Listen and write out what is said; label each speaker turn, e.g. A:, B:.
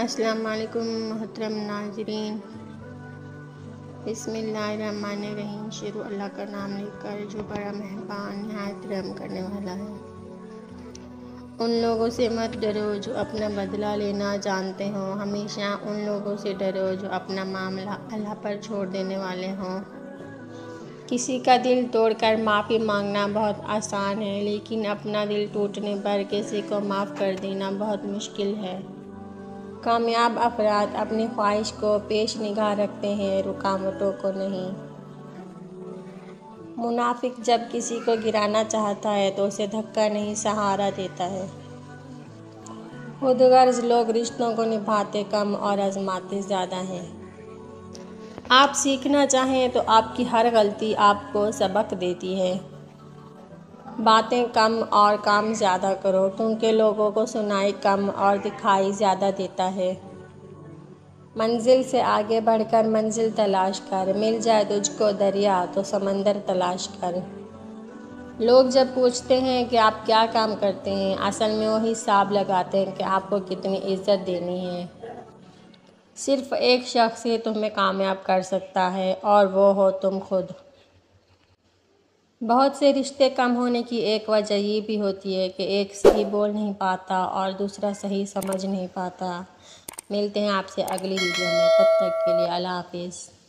A: السلام علیکم محترم ناظرین، بسم اللہ الرحمن الرحیم۔ شروع اللہ کا نام لے کر جو بڑا مہربان نہایت رحم کرنے والا ہے۔ ان لوگوں سے مت ڈرو جو اپنا بدلہ لینا جانتے ہوں، ہمیشہ ان لوگوں سے ڈرو جو اپنا معاملہ اللہ پر چھوڑ دینے والے ہوں۔ کسی کا دل توڑ کر معافی مانگنا بہت آسان ہے، لیکن اپنا دل ٹوٹنے پر کسی کو معاف کر دینا بہت مشکل ہے۔ کامیاب افراد اپنی خواہش کو پیش نگاہ رکھتے ہیں، رکاوٹوں کو نہیں۔ منافق جب کسی کو گرانا چاہتا ہے تو اسے دھکا نہیں، سہارا دیتا ہے۔ خود غرض لوگ رشتوں کو نبھاتے کم اور آزماتے زیادہ ہیں۔ آپ سیکھنا چاہیں تو آپ کی ہر غلطی آپ کو سبق دیتی ہے۔ باتیں کم اور کام زیادہ کرو، کیونکہ لوگوں کو سنائی کم اور دکھائی زیادہ دیتا ہے۔ منزل سے آگے بڑھ کر منزل تلاش کر، مل جائے تجھ کو دریا تو سمندر تلاش کر۔ لوگ جب پوچھتے ہیں کہ آپ کیا کام کرتے ہیں، اصل میں وہ حساب لگاتے ہیں کہ آپ کو کتنی عزت دینی ہے۔ صرف ایک شخص ہی تمہیں کامیاب کر سکتا ہے اور وہ ہو تم خود۔ بہت سے رشتے کم ہونے کی ایک وجہ یہ بھی ہوتی ہے کہ ایک صحیح بول نہیں پاتا اور دوسرا صحیح سمجھ نہیں پاتا۔ ملتے ہیں آپ سے اگلی ویڈیو میں، تب تک کے لیے اللہ حافظ۔